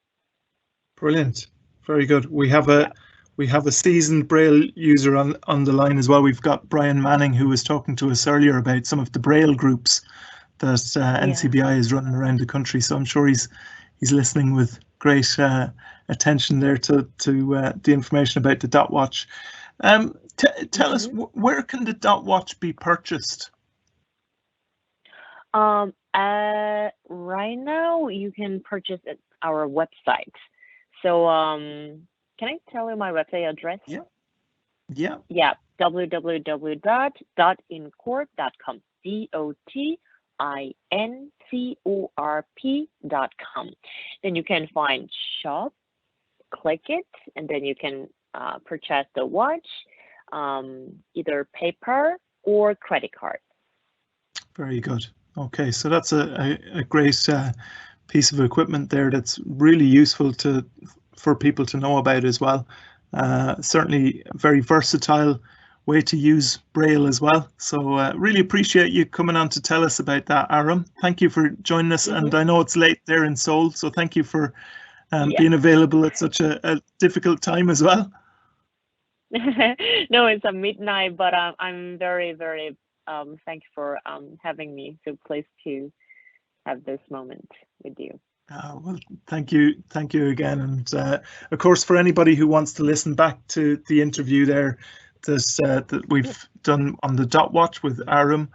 Brilliant. Very good. We have a seasoned Braille user on the line as well. We've got Brian Manning, who was talking to us earlier about some of the Braille groups that NCBI is running around the country. So I'm sure he's listening with great attention there to the information about the Dot Watch. Tell us, where can the Dot Watch be purchased? Right now you can purchase at our website. So can I tell you my website address? Yeah. www.dotincorp.com. DOTINCORP.com. Then you can find shop, click it, and then you can purchase the watch, either paper or credit card. Very good. Okay, so that's a great piece of equipment there that's really useful for people to know about as well. Certainly a very versatile way to use Braille as well. So really appreciate you coming on to tell us about that, Aram. Thank you for joining us. And I know it's late there in Seoul, so thank you for being available at such a difficult time as well. No, it's a midnight, but I'm very, very thank you for having me. So pleased to have this moment with you. Well, thank you again. And of course, for anybody who wants to listen back to the interview there that we've done on the Dot Watch with Aram,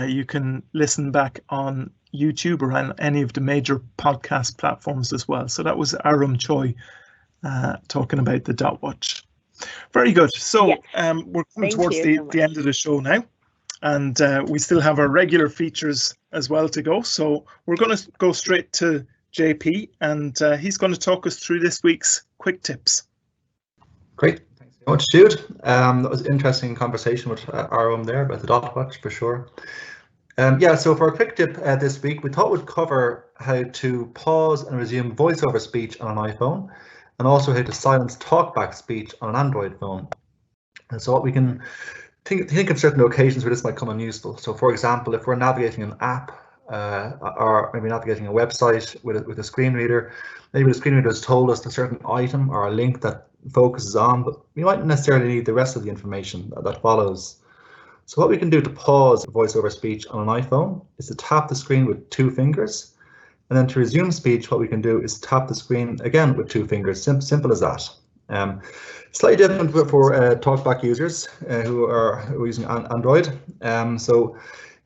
you can listen back on YouTube or on any of the major podcast platforms as well. So that was Ah-Choi talking about the Dot Watch. Very good. So we're coming towards the end of the show now, and we still have our regular features as well to go. So we're going to go straight to JP, and he's going to talk us through this week's quick tips. Great. Thanks so much, Jude. That was an interesting conversation with Aram there about the Dot Watch for sure. So for a quick tip this week, we thought we'd cover how to pause and resume voiceover speech on an iPhone, and also how to silence talkback speech on an Android phone. And so what we can think of certain occasions where this might come in useful. So for example, if we're navigating an app or maybe navigating a website with a screen reader, maybe the screen reader has told us a certain item or a link that focuses on, but we mightn't necessarily need the rest of the information that follows. So what we can do to pause voiceover speech on an iPhone is to tap the screen with 2 fingers. And then to resume speech, what we can do is tap the screen again with 2 fingers. Simple as that. Slightly different for talkback users who are using Android. So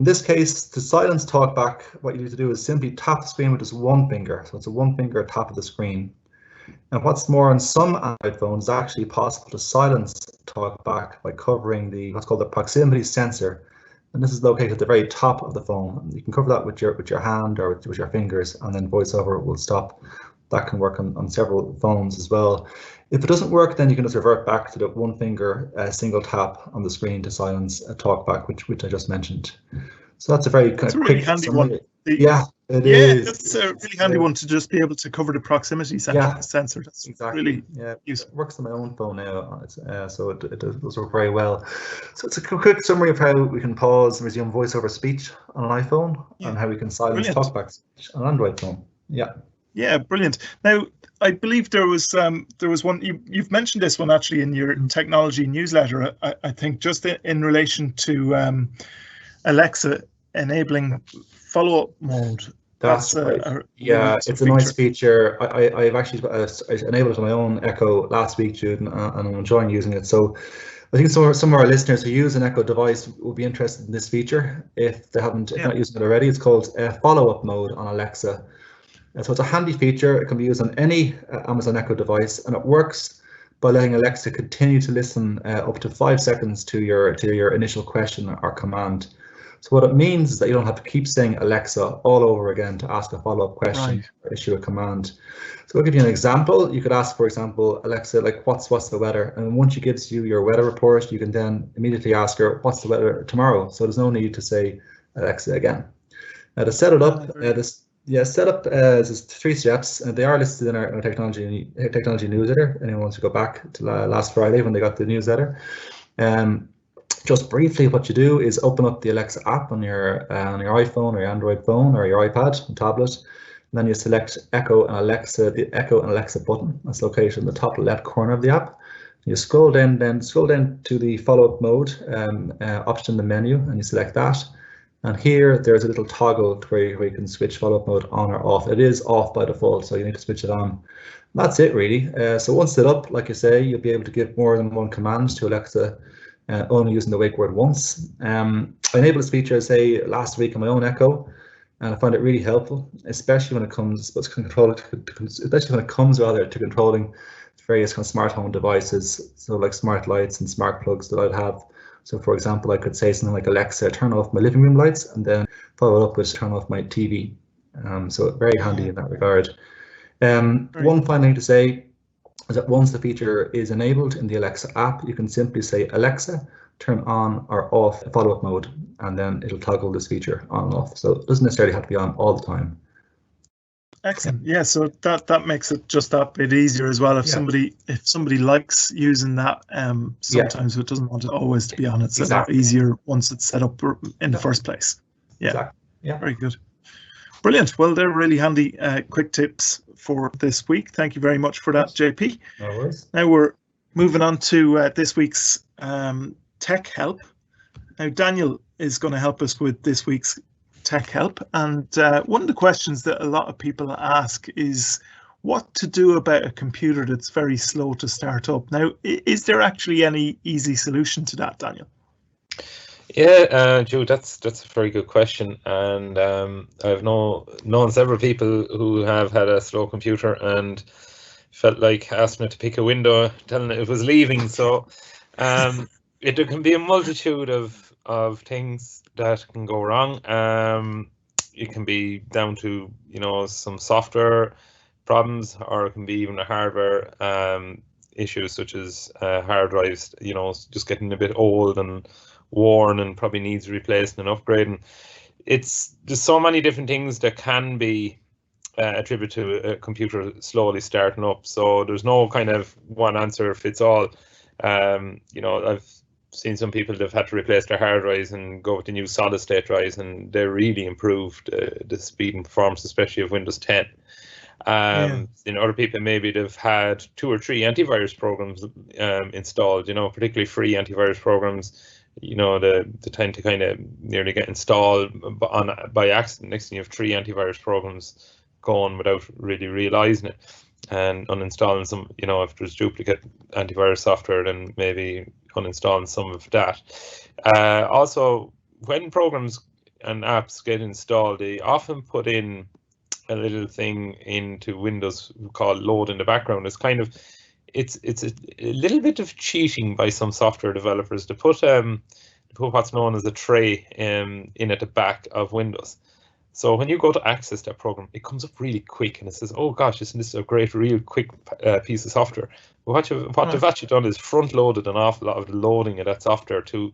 in this case, to silence talkback, what you need to do is simply tap the screen with just 1 finger. So it's a 1-finger tap of the screen. And what's more, on some Android phones, it's actually possible to silence talkback by covering what's called the proximity sensor. And this is located at the very top of the phone. You can cover that with your hand or with your fingers, and then voiceover will stop. That can work on several phones as well. If it doesn't work, then you can just revert back to the 1-finger single tap on the screen to silence a talkback, which I just mentioned. So that's a very kind of quick handy summary. one. It is. That's a really handy one to just be able to cover the proximity sensor. That's exactly really useful. It works on my own phone now, so it does work very well. So it's a quick summary of how we can pause and resume voiceover speech on an iPhone, and how we can silence talkback speech on an Android phone. Yeah, brilliant. Now, I believe there was one, you've mentioned this one actually in your technology newsletter, I think, just in relation to Alexa enabling follow-up mode. That's right. It's a nice feature. I've actually enabled it on my own Echo last week, Jude, and I'm enjoying using it. So I think some of our listeners who use an Echo device will be interested in this feature if they're not using it already. It's called follow-up mode on Alexa. So it's a handy feature. It can be used on any Amazon Echo device, and it works by letting Alexa continue to listen up to 5 seconds to your initial question or command. So what it means is that you don't have to keep saying Alexa all over again to ask a follow-up question or issue a command. So I'll give you an example. You could ask, for example, Alexa, like, what's the weather? And once she gives you your weather report, you can then immediately ask her, what's the weather tomorrow? So there's no need to say Alexa again. Now to set it up, setup is 3 steps, and they are listed in our technology newsletter. Anyone wants to go back to last Friday when they got the newsletter. Just briefly, what you do is open up the Alexa app on your iPhone or your Android phone or your iPad and tablet, and then you select Echo and Alexa, the Echo and Alexa button. That's located in the top left corner of the app. You scroll down to the follow-up mode option in the menu, and you select that. And here there's a little toggle where you can switch follow-up mode on or off. It is off by default, so you need to switch it on. And that's it really. So once set up, like I say, you'll be able to give more than one command to Alexa, only using the wake word once. I enabled this feature, say, last week on my own Echo, and I find it really helpful, especially when it comes to controlling various kind of smart home devices, so like smart lights and smart plugs that I'd have. So for example, I could say something like, Alexa, turn off my living room lights, and then follow it up with turn off my TV. So very handy in that regard. One final thing to say is that once the feature is enabled in the Alexa app, you can simply say, Alexa, turn on or off follow-up mode, and then it'll toggle this feature on and off. So it doesn't necessarily have to be on all the time. Excellent. Yeah, so that makes it just that bit easier as well. If somebody likes using that, sometimes it doesn't want it always to be on. It's a lot easier once it's set up in the first place. Yeah. Exactly. Yeah. Very good. Brilliant. Well, they're really handy quick tips for this week. Thank you very much for that, JP. No worries. Now we're moving on to this week's tech help. Now Daniel is going to help us with this week's tech help, and one of the questions that a lot of people ask is what to do about a computer that's very slow to start up. Now, is there actually any easy solution to that, Daniel? Yeah, Joe, that's a very good question, and I've known several people who have had a slow computer and felt like asking it to pick a window, telling it was leaving. So there can be a multitude of things that can go wrong. It can be down to some software problems, or it can be even a hardware issues such as hard drives just getting a bit old and worn and probably needs replacing and upgrading. There's so many different things that can be attributed to a computer slowly starting up, so there's no kind of one answer fits all. I've seen some people that have had to replace their hard drives and go with the new solid state drives, and they really improved the speed and performance, especially of Windows 10. Other people, maybe they've had 2 or 3 antivirus programs installed, particularly free antivirus programs. They tend to kind of nearly get installed by accident. Next thing you have 3 antivirus programs going without really realizing it, and uninstalling some, if there's duplicate antivirus software, then maybe uninstalling some of that. Also, when programs and apps get installed, they often put in a little thing into Windows called load in the background. It's a little bit of cheating by some software developers to put what's known as a tray in at the back of Windows. So when you go to access that program, it comes up really quick and it says, "Oh gosh, this is a great, real quick piece of software." But what they've actually done is front loaded an awful lot of the loading of that software to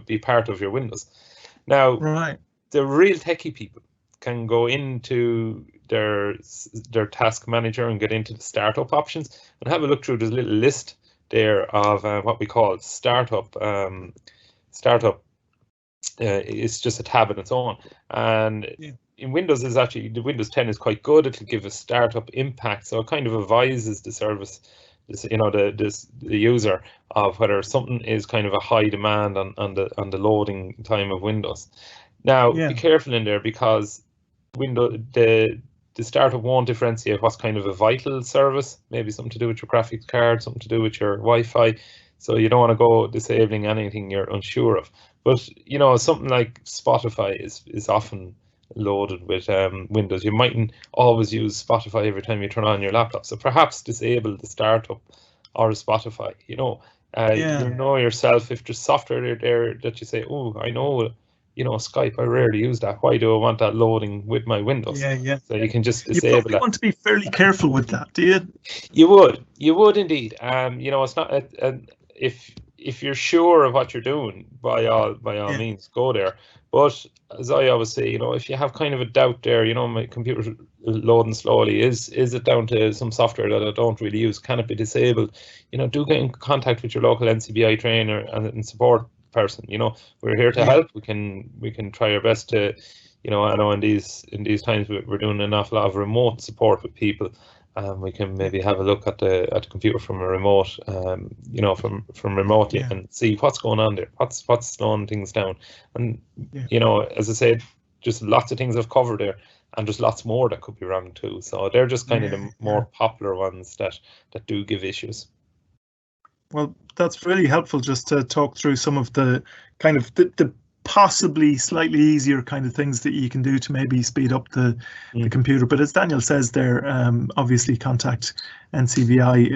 be part of your Windows. Now, the real techie people can go into their task manager and get into the startup options and have a look through this little list there of what we call startup. It's just a tab on its own, and in Windows is actually the Windows 10 is quite good. It'll give a startup impact, so it kind of advises the service, the user, of whether something is kind of a high demand on the loading time of Windows. Now, be careful in there, because the startup won't differentiate what's kind of a vital service, maybe something to do with your graphics card, something to do with your Wi-Fi. So you don't want to go disabling anything you're unsure of. But something like Spotify is often loaded with Windows. You mightn't always use Spotify every time you turn on your laptop. So perhaps disable the startup or Spotify. You know yourself if there's software there that you say, "Oh, I know, Skype, I rarely use that. Why do I want that loading with my Windows?" So you can just disable it. You probably want to be fairly careful with that, do you? You would indeed. It's not if you're sure of what you're doing, by all means, go there. But as I always say, if you have kind of a doubt there, my computer's loading slowly, is it down to some software that I don't really use? Can it be disabled? Do get in contact with your local NCBI trainer and support person. We're here to help. We can try our best to, I know in these times we're doing an awful lot of remote support with people. We can maybe have a look at the computer from a remote, from remotely, and see what's going on there, what's slowing things down. And as I said, just lots of things I've covered there, and there's lots more that could be wrong too. So they're just kind of the more popular ones that do give issues. Well, that's really helpful, just to talk through some of the kind of the possibly slightly easier kind of things that you can do to maybe speed up the computer. But as Daniel says there, obviously contact NCBI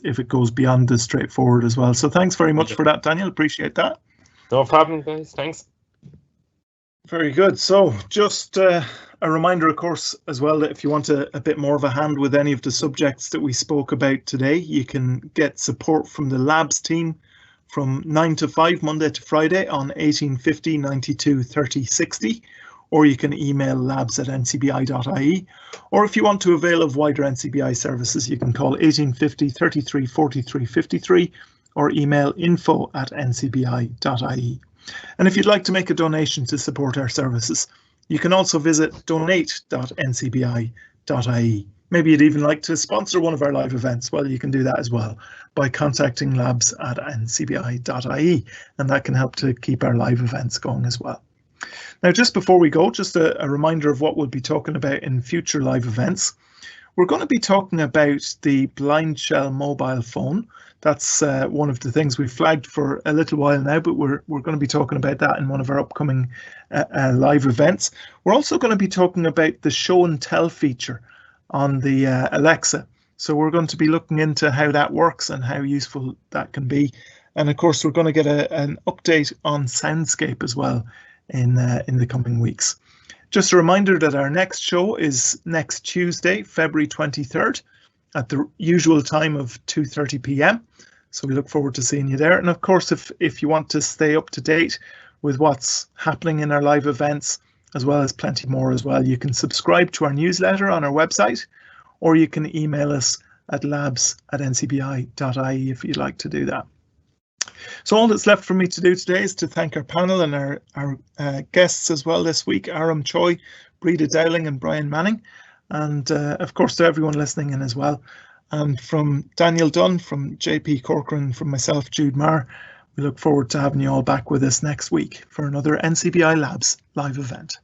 if it goes beyond the straightforward as well. So thanks very much for that, Daniel. Appreciate that. No problem, guys. Thanks. Very good. So just a reminder, of course, as well, that if you want a bit more of a hand with any of the subjects that we spoke about today, you can get support from the Labs team from 9 to 5, Monday to Friday, on 1850 92 30 60, or you can email labs@ncbi.ie, or if you want to avail of wider NCBI services, you can call 1850 33 43 53 or email info@ncbi.ie. And if you'd like to make a donation to support our services, you can also visit donate.ncbi.ie. Maybe you'd even like to sponsor one of our live events. Well, you can do that as well by contacting labs@ncbi.ie, and that can help to keep our live events going as well. Now, just before we go, just a reminder of what we'll be talking about in future live events. We're going to be talking about the Blind Shell mobile phone. That's one of the things we've flagged for a little while now, but we're going to be talking about that in one of our upcoming live events. We're also going to be talking about the show and tell feature on the Alexa. So we're going to be looking into how that works and how useful that can be. And of course, we're going to get an update on Soundscape as well in the coming weeks. Just a reminder that our next show is next Tuesday, February 23rd at the usual time of 2:30 p.m. So we look forward to seeing you there. And of course, if you want to stay up to date with what's happening in our live events, as well as plenty more as well, you can subscribe to our newsletter on our website, or you can email us at labs@ncbi.ie if you'd like to do that. So all that's left for me to do today is to thank our panel and our guests as well this week, Ah-Choi, Breda Dowling and Brian Manning, and of course to everyone listening in as well. And from Daniel Dunn, from JP Corcoran, from myself, Jude Marr, we look forward to having you all back with us next week for another NCBI Labs live event.